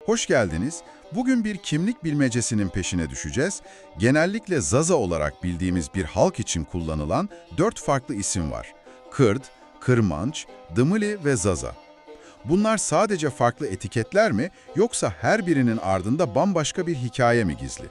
Hoş geldiniz. Bugün bir kimlik bilmecesinin peşine düşeceğiz. Genellikle Zaza olarak bildiğimiz bir halk için kullanılan 4 farklı isim var. Kırd, Kırmanç, Dımili ve Zaza. Bunlar sadece farklı etiketler mi, yoksa her birinin ardında bambaşka bir hikaye mi gizli?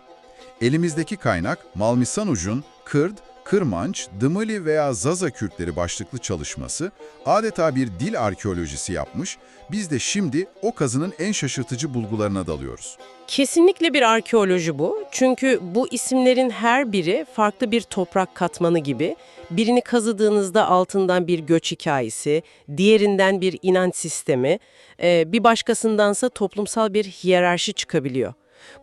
Elimizdeki kaynak, Malmisanuc'un Kırd, Kırmanç, Dımili veya Zaza Kürtleri başlıklı çalışması adeta bir dil arkeolojisi yapmış, biz de şimdi o kazının en şaşırtıcı bulgularına dalıyoruz. Kesinlikle bir arkeoloji bu. Çünkü bu isimlerin her biri farklı bir toprak katmanı gibi. Birini kazıdığınızda altından bir göç hikayesi, diğerinden bir inanç sistemi, bir başkasındansa toplumsal bir hiyerarşi çıkabiliyor.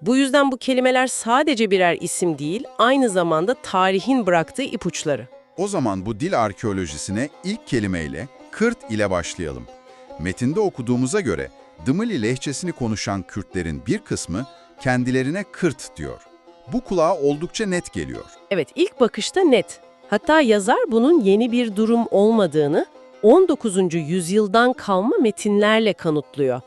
Bu yüzden bu kelimeler sadece birer isim değil, aynı zamanda tarihin bıraktığı ipuçları. O zaman bu dil arkeolojisine ilk kelimeyle, Kürt ile başlayalım. Metinde okuduğumuza göre, Dımili lehçesini konuşan Kürtlerin bir kısmı kendilerine Kürt diyor. Bu kulağa oldukça net geliyor. Evet, ilk bakışta net. Hatta yazar bunun yeni bir durum olmadığını 19. yüzyıldan kalma metinlerle kanıtlıyor.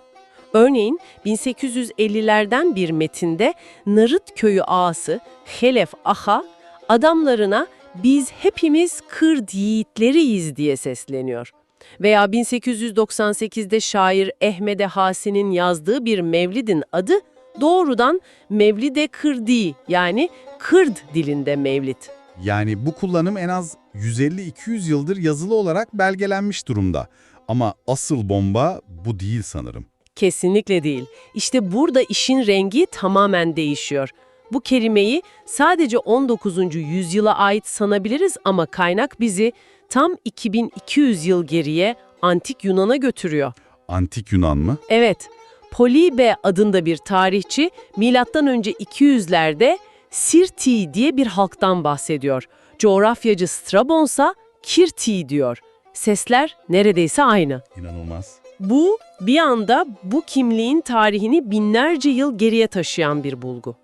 Örneğin 1850'lerden bir metinde Narıt köyü ağası Helef Aha adamlarına "biz hepimiz Kırd yiğitleriyiz" diye sesleniyor. Veya 1898'de şair Ehmede Hasi'nin yazdığı bir mevlidin adı doğrudan Mevlide Kırdi, yani Kırd dilinde mevlid. Yani bu kullanım en az 150-200 yıldır yazılı olarak belgelenmiş durumda. Ama asıl bomba bu değil sanırım. Kesinlikle değil. İşte burada işin rengi tamamen değişiyor. Bu kelimeyi sadece 19. yüzyıla ait sanabiliriz ama kaynak bizi tam 2200 yıl geriye Antik Yunan'a götürüyor. Antik Yunan mı? Evet, Polibe adında bir tarihçi M.Ö. 200'lerde Sirti diye bir halktan bahsediyor. Coğrafyacı Strabonsa Kirti diyor. Sesler neredeyse aynı. İnanılmaz. Bu bir anda bu kimliğin tarihini binlerce yıl geriye taşıyan bir bulgu.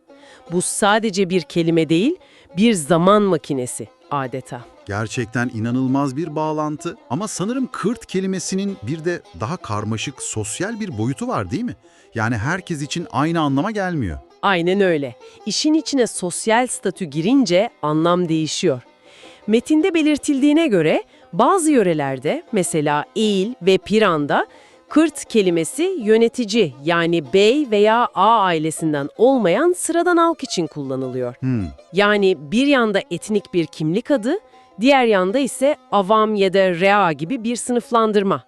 Bu sadece bir kelime değil, bir zaman makinesi adeta. Gerçekten inanılmaz bir bağlantı ama sanırım Kürt kelimesinin bir de daha karmaşık sosyal bir boyutu var, değil mi? Yani herkes için aynı anlama gelmiyor. Aynen öyle. İşin içine sosyal statü girince anlam değişiyor. Metinde belirtildiğine göre bazı yörelerde, mesela Eğil ve Piran'da, Kürt kelimesi yönetici, yani bey veya ağa ailesinden olmayan sıradan halk için kullanılıyor. Yani bir yanda etnik bir kimlik adı, diğer yanda ise avam ya da rea gibi bir sınıflandırma.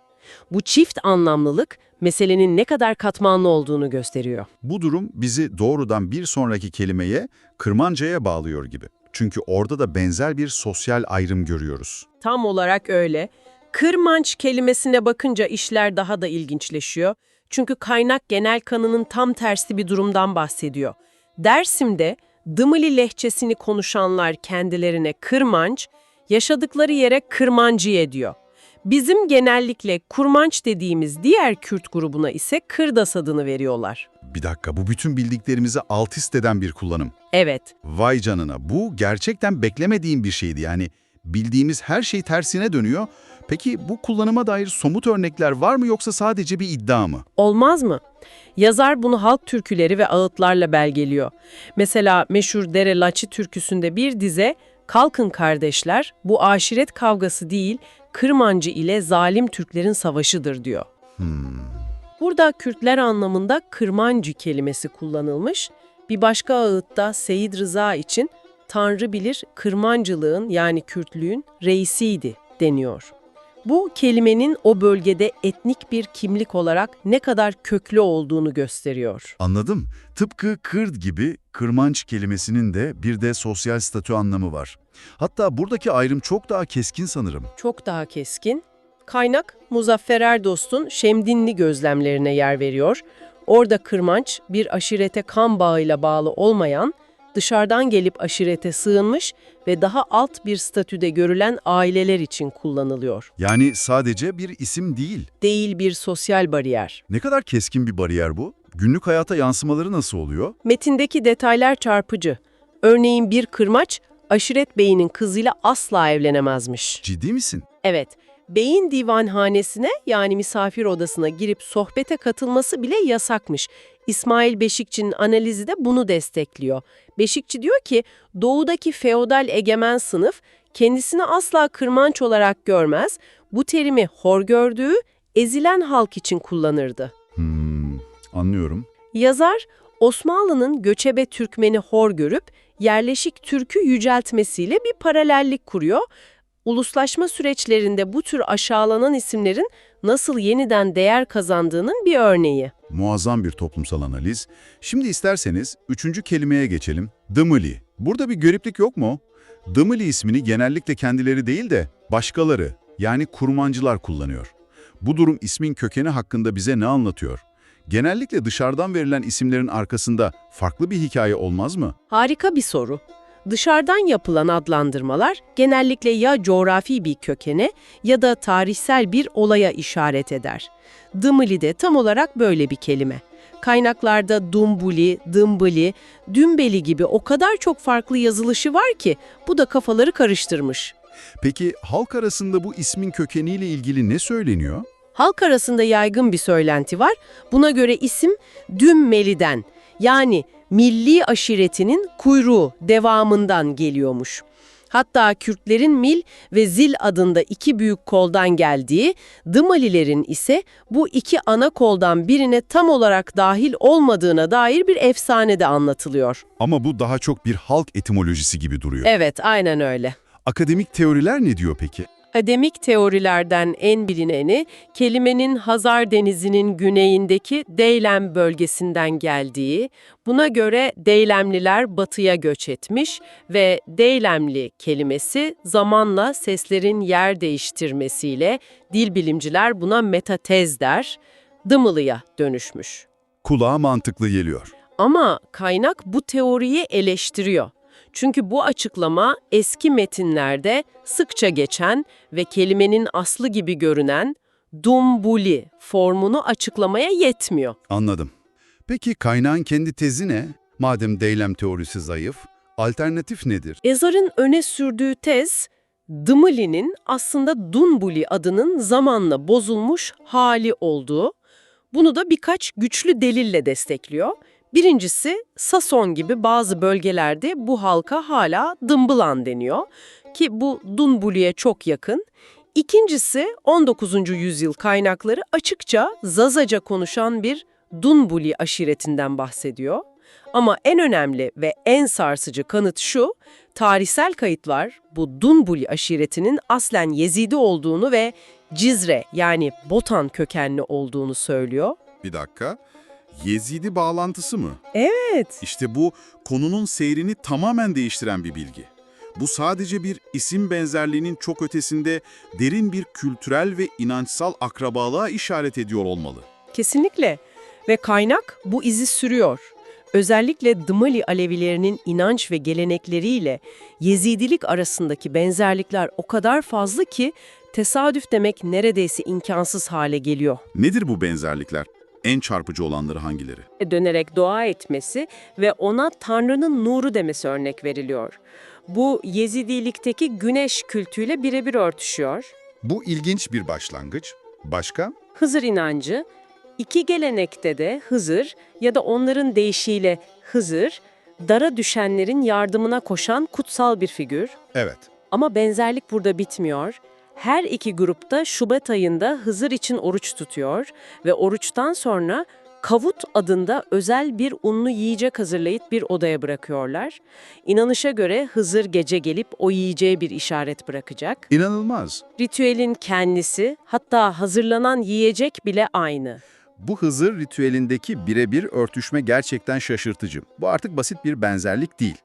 Bu çift anlamlılık meselenin ne kadar katmanlı olduğunu gösteriyor. Bu durum bizi doğrudan bir sonraki kelimeye, Kırmanca'ya bağlıyor gibi. Çünkü orada da benzer bir sosyal ayrım görüyoruz. Tam olarak öyle. Kırmanç kelimesine bakınca işler daha da ilginçleşiyor. Çünkü kaynak genel kanının tam tersi bir durumdan bahsediyor. Dersim'de Dımili lehçesini konuşanlar kendilerine Kırmanç, yaşadıkları yere Kırmancıye diyor. Bizim genellikle Kurmanç dediğimiz diğer Kürt grubuna ise Kırdas adını veriyorlar. Bir dakika, bu bütün bildiklerimizi alt üst eden bir kullanım. Evet, Vay canına, bu gerçekten beklemediğim bir şeydi. Yani bildiğimiz her şey tersine dönüyor. Peki bu kullanıma dair somut örnekler var mı, yoksa sadece bir iddia mı? olmaz mı? Yazar bunu halk türküleri ve ağıtlarla belgeliyor. Mesela meşhur Dere Laçı türküsünde bir dize "Kalkın kardeşler, bu aşiret kavgası değil, Kırmancı ile zalim Türklerin savaşıdır" diyor. Burada Kürtler anlamında Kırmancı kelimesi kullanılmış. Bir başka ağıtta Seyit Rıza için Tanrı bilir Kırmancılığın, yani Kürtlüğün reisiydi deniyor. Bu kelimenin o bölgede etnik bir kimlik olarak ne kadar köklü olduğunu gösteriyor. Anladım. Tıpkı Kırd gibi Kırmanç kelimesinin de bir de sosyal statü anlamı var. Hatta buradaki ayrım çok daha keskin sanırım. Çok daha keskin. Kaynak Muzaffer Erdost'un Şemdinli gözlemlerine yer veriyor. Orada Kırmanç bir aşirete kan bağıyla bağlı olmayan, dışarıdan gelip aşirete sığınmış ve daha alt bir statüde görülen aileler için kullanılıyor. Yani sadece bir isim değil. Değil bir sosyal bariyer. Ne kadar keskin bir bariyer bu? Günlük hayata yansımaları nasıl oluyor? Metindeki detaylar çarpıcı. Örneğin bir kırmaç, aşiret beyinin kızıyla asla evlenemezmiş. Ciddi misin? Evet, beyin divanhanesine yani misafir odasına girip sohbete katılması bile yasakmış. İsmail Beşikçi'nin analizi de bunu destekliyor. Beşikçi diyor ki doğudaki feodal egemen sınıf kendisini asla kırmanç olarak görmez, bu terimi hor gördüğü ezilen halk için kullanırdı. Anlıyorum. Yazar, Osmanlı'nın göçebe Türkmeni hor görüp yerleşik Türk'ü yüceltmesiyle bir paralellik kuruyor. Uluslaşma süreçlerinde bu tür aşağılanan isimlerin nasıl yeniden değer kazandığının bir örneği. Muazzam bir toplumsal analiz. Şimdi isterseniz 3. kelimeye geçelim. Dımıli. Burada bir gariplik yok mu? Dımıli ismini genellikle kendileri değil de başkaları, yani kurmancılar kullanıyor. Bu durum ismin kökeni hakkında bize ne anlatıyor? Genellikle dışarıdan verilen isimlerin arkasında farklı bir hikaye olmaz mı? Harika bir soru. Dışarıdan yapılan adlandırmalar genellikle ya coğrafi bir kökene ya da tarihsel bir olaya işaret eder. Dımıli de tam olarak böyle bir kelime. Kaynaklarda Dumbuli, Dımbıli, Dümbeli gibi o kadar çok farklı yazılışı var ki bu da kafaları karıştırmış. Peki halk arasında bu ismin kökeniyle ilgili ne söyleniyor? Halk arasında yaygın bir söylenti var. Buna göre isim Dümmeli'den yani milli aşiretinin kuyruğu devamından geliyormuş. Hatta Kürtlerin Mil ve Zil adında iki büyük koldan geldiği, Dımalilerin ise bu iki ana koldan birine tam olarak dahil olmadığına dair bir efsane de anlatılıyor. Ama bu daha çok bir halk etimolojisi gibi duruyor. Evet, aynen öyle. Akademik teoriler ne diyor peki? Akademik teorilerden en bilineni, kelimenin Hazar Denizi'nin güneyindeki Deylem bölgesinden geldiği, buna göre Deylemliler batıya göç etmiş ve Deylemli kelimesi zamanla seslerin yer değiştirmesiyle dilbilimciler buna metatez der, Dımılı'ya dönüşmüş. Kulağa mantıklı geliyor. Ama kaynak bu teoriyi eleştiriyor. Çünkü bu açıklama eski metinlerde sıkça geçen ve kelimenin aslı gibi görünen dumbuli formunu açıklamaya yetmiyor. Anladım. Peki kaynağın kendi tezi ne? Madem deylem teorisi zayıf, alternatif nedir? Yazarın öne sürdüğü tez, Dımıli'nin aslında Dunbuli adının zamanla bozulmuş hali olduğu. Bunu da birkaç güçlü delille destekliyor. Birincisi, Sason gibi bazı bölgelerde bu halka hala Dımbılan deniyor ki bu Dunbuli'ye çok yakın. İkincisi, 19. yüzyıl kaynakları açıkça Zazaca konuşan bir Dunbuli aşiretinden bahsediyor. Ama en önemli ve en sarsıcı kanıt şu, tarihsel kayıtlar bu Dunbuli aşiretinin aslen Yezidi olduğunu ve Cizre yani Botan kökenli olduğunu söylüyor. Bir dakika. Yezidi bağlantısı mı? Evet. İşte bu konunun seyrini tamamen değiştiren bir bilgi. Bu sadece bir isim benzerliğinin çok ötesinde derin bir kültürel ve inançsal akrabalığa işaret ediyor olmalı. Kesinlikle. Ve kaynak bu izi sürüyor. Özellikle Dımali Alevilerinin inanç ve gelenekleriyle Yezidilik arasındaki benzerlikler o kadar fazla ki tesadüf demek neredeyse imkansız hale geliyor. Nedir bu benzerlikler? En çarpıcı olanları hangileri? Dönerek dua etmesi ve ona Tanrı'nın nuru demesi örnek veriliyor. Bu Yezidilikteki güneş kültüyle birebir örtüşüyor. Bu ilginç bir başlangıç. Başka? Hızır inancı, iki gelenekte de Hızır ya da onların deyişiyle Hızır, dara düşenlerin yardımına koşan kutsal bir figür. Evet. Ama benzerlik burada bitmiyor. Her iki grupta Şubat ayında Hızır için oruç tutuyor ve oruçtan sonra Kavut adında özel bir unlu yiyecek hazırlayıp bir odaya bırakıyorlar. İnanışa göre Hızır gece gelip o yiyeceğe bir işaret bırakacak. İnanılmaz. Ritüelin kendisi, hatta hazırlanan yiyecek bile aynı. Bu Hızır ritüelindeki birebir örtüşme gerçekten şaşırtıcı. Bu artık basit bir benzerlik değil.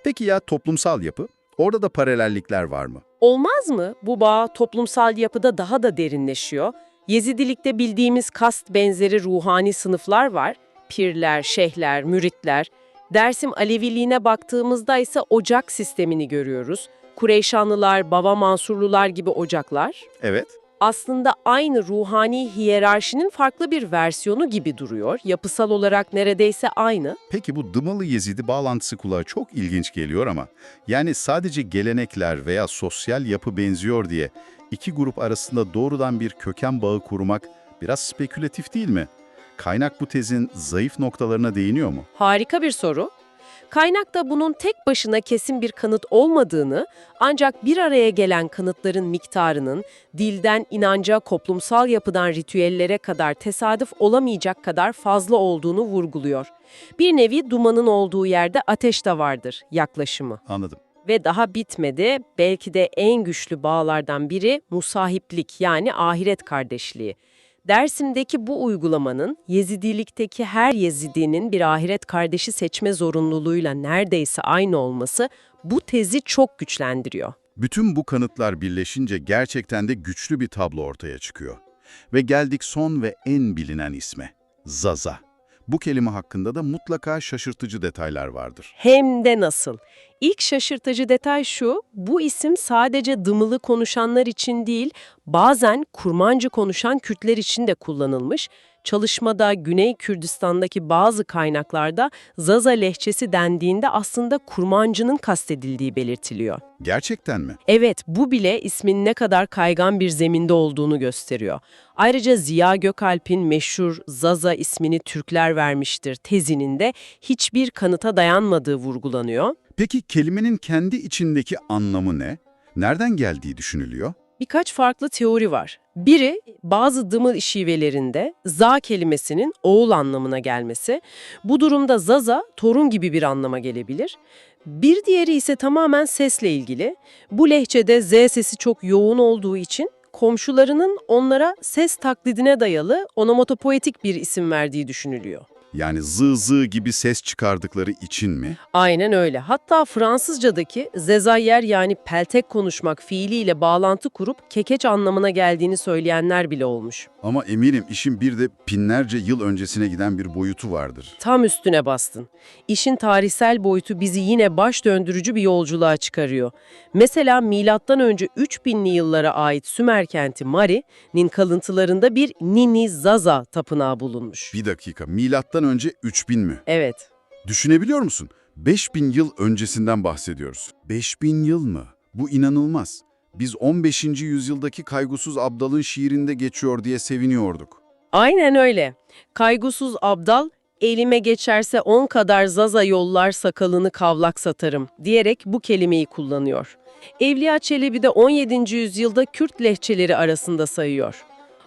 Peki ya toplumsal yapı? Orada da paralellikler var mı? Olmaz mı? Bu bağ toplumsal yapıda daha da derinleşiyor. Yezidilikte bildiğimiz kast benzeri ruhani sınıflar var. Pirler, şeyhler, müritler. Dersim Aleviliğine baktığımızda ise ocak sistemini görüyoruz. Kureyşanlılar, Baba Mansurlular gibi ocaklar. Evet. aslında aynı ruhani hiyerarşinin farklı bir versiyonu gibi duruyor. Yapısal olarak neredeyse aynı. Peki bu Dımalı Yezidi bağlantısı kulağa çok ilginç geliyor ama yani sadece gelenekler veya sosyal yapı benziyor diye iki grup arasında doğrudan bir köken bağı kurmak biraz spekülatif değil mi? Kaynak bu tezin zayıf noktalarına değiniyor mu? Harika bir soru. Kaynakta bunun tek başına kesin bir kanıt olmadığını, ancak bir araya gelen kanıtların miktarının dilden inanca, toplumsal yapıdan ritüellere kadar tesadüf olamayacak kadar fazla olduğunu vurguluyor. Bir nevi dumanın olduğu yerde ateş de vardır yaklaşımı. Anladım. Ve daha bitmedi, belki de en güçlü bağlardan biri musahiplik, yani ahiret kardeşliği. Dersim'deki bu uygulamanın Yezidilikteki her Yezidinin bir ahiret kardeşi seçme zorunluluğuyla neredeyse aynı olması bu tezi çok güçlendiriyor. Bütün bu kanıtlar birleşince gerçekten de güçlü bir tablo ortaya çıkıyor. Ve geldik son ve en bilinen isme, Zaza. Bu kelime hakkında da mutlaka şaşırtıcı detaylar vardır. Hem de nasıl? İlk şaşırtıcı detay şu, bu isim sadece Dımılı konuşanlar için değil, bazen Kurmancı konuşan Kürtler için de kullanılmış. Çalışmada Güney Kürdistan'daki bazı kaynaklarda Zaza lehçesi dendiğinde aslında Kurmancı'nın kastedildiği belirtiliyor. Gerçekten mi? Evet, bu bile ismin ne kadar kaygan bir zeminde olduğunu gösteriyor. Ayrıca Ziya Gökalp'in meşhur Zaza ismini Türkler vermiştir tezinin de hiçbir kanıta dayanmadığı vurgulanıyor. Peki kelimenin kendi içindeki anlamı ne? Nereden geldiği düşünülüyor? Birkaç farklı teori var. Biri, bazı Dımıl şivelerinde za kelimesinin oğul anlamına gelmesi. Bu durumda zaza, torun gibi bir anlama gelebilir. Bir diğeri ise tamamen sesle ilgili. Bu lehçede z sesi çok yoğun olduğu için komşularının onlara ses taklidine dayalı onomatopoetik bir isim verdiği düşünülüyor. Yani zı zı gibi ses çıkardıkları için mi? Aynen öyle. Hatta Fransızcadaki zezayyer, yani peltek konuşmak fiiliyle bağlantı kurup kekeç anlamına geldiğini söyleyenler bile olmuş. Ama eminim işin bir de binlerce yıl öncesine giden bir boyutu vardır. Tam üstüne bastın. İşin tarihsel boyutu bizi yine baş döndürücü bir yolculuğa çıkarıyor. Mesela M.Ö. 3000'li yıllara ait Sümer kenti Mari'nin kalıntılarında bir Nini Zaza tapınağı bulunmuş. Bir dakika, milattan önce 3000 mi? Evet. Düşünebiliyor musun? 5000 yıl öncesinden bahsediyoruz. 5000 yıl mı? Bu inanılmaz. Biz 15. yüzyıldaki Kaygusuz Abdal'ın şiirinde geçiyor diye seviniyorduk. Aynen öyle. Kaygusuz Abdal, elime geçerse 10 kadar zaza yollar sakalını kavlak satarım diyerek bu kelimeyi kullanıyor. Evliya Çelebi de 17. yüzyılda Kürt lehçeleri arasında sayıyor.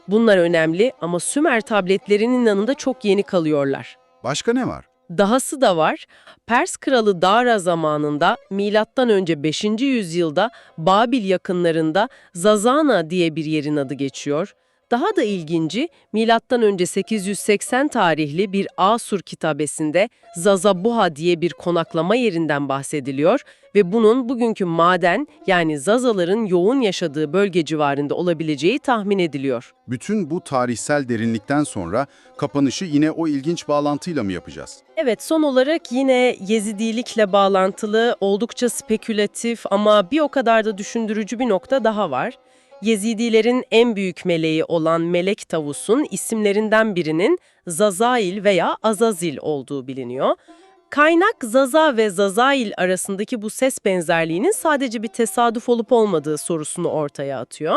Bunlar önemli ama Sümer tabletlerinin yanında çok yeni kalıyorlar. Başka ne var? Dahası da var. Pers kralı Dara zamanında M.Ö. 5. yüzyılda Babil yakınlarında Zazana diye bir yerin adı geçiyor. Daha da ilginci, M.Ö. 880 tarihli bir Asur kitabesinde Zazabuha diye bir konaklama yerinden bahsediliyor ve bunun bugünkü maden, yani Zazaların yoğun yaşadığı bölge civarında olabileceği tahmin ediliyor. Bütün bu tarihsel derinlikten sonra kapanışı yine o ilginç bağlantıyla mı yapacağız? Evet, son olarak yine Yezidilikle bağlantılı, oldukça spekülatif ama bir o kadar da düşündürücü bir nokta daha var. Yezidilerin en büyük meleği olan Melek Tavus'un isimlerinden birinin Zazail veya Azazil olduğu biliniyor. Kaynak Zaza ve Zazail arasındaki bu ses benzerliğinin sadece bir tesadüf olup olmadığı sorusunu ortaya atıyor.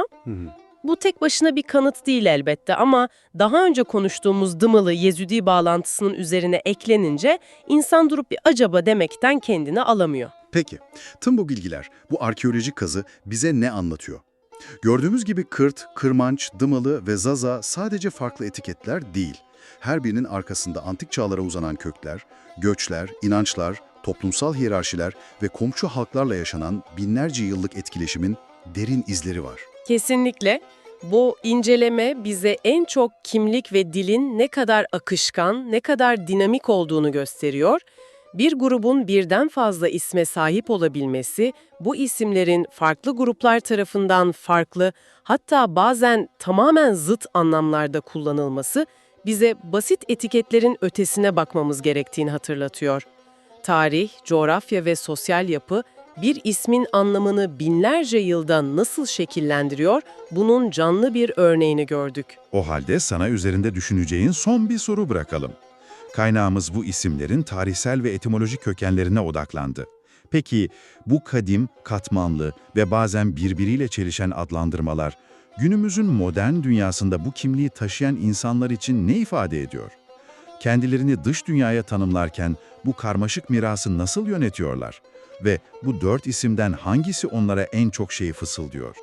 Bu tek başına bir kanıt değil elbette ama daha önce konuştuğumuz Dımılı Yezidi bağlantısının üzerine eklenince insan durup bir acaba demekten kendini alamıyor. Peki, tüm bu bilgiler, bu arkeolojik kazı bize ne anlatıyor? Gördüğümüz gibi Kırt, Kırmanç, Dımalı ve Zaza sadece farklı etiketler değil. Her birinin arkasında antik çağlara uzanan kökler, göçler, inançlar, toplumsal hiyerarşiler ve komşu halklarla yaşanan binlerce yıllık etkileşimin derin izleri var. Kesinlikle. Bu inceleme bize en çok kimlik ve dilin ne kadar akışkan, ne kadar dinamik olduğunu gösteriyor. Bir grubun birden fazla isme sahip olabilmesi, bu isimlerin farklı gruplar tarafından farklı, hatta bazen tamamen zıt anlamlarda kullanılması, bize basit etiketlerin ötesine bakmamız gerektiğini hatırlatıyor. Tarih, coğrafya ve sosyal yapı bir ismin anlamını binlerce yılda nasıl şekillendiriyor, bunun canlı bir örneğini gördük. O halde sana üzerinde düşüneceğin son bir soru bırakalım. Kaynağımız bu isimlerin tarihsel ve etimolojik kökenlerine odaklandı. Peki bu kadim, katmanlı ve bazen birbiriyle çelişen adlandırmalar, günümüzün modern dünyasında bu kimliği taşıyan insanlar için ne ifade ediyor? Kendilerini dış dünyaya tanımlarken bu karmaşık mirası nasıl yönetiyorlar? Ve bu 4 isimden hangisi onlara en çok şeyi fısıldıyor?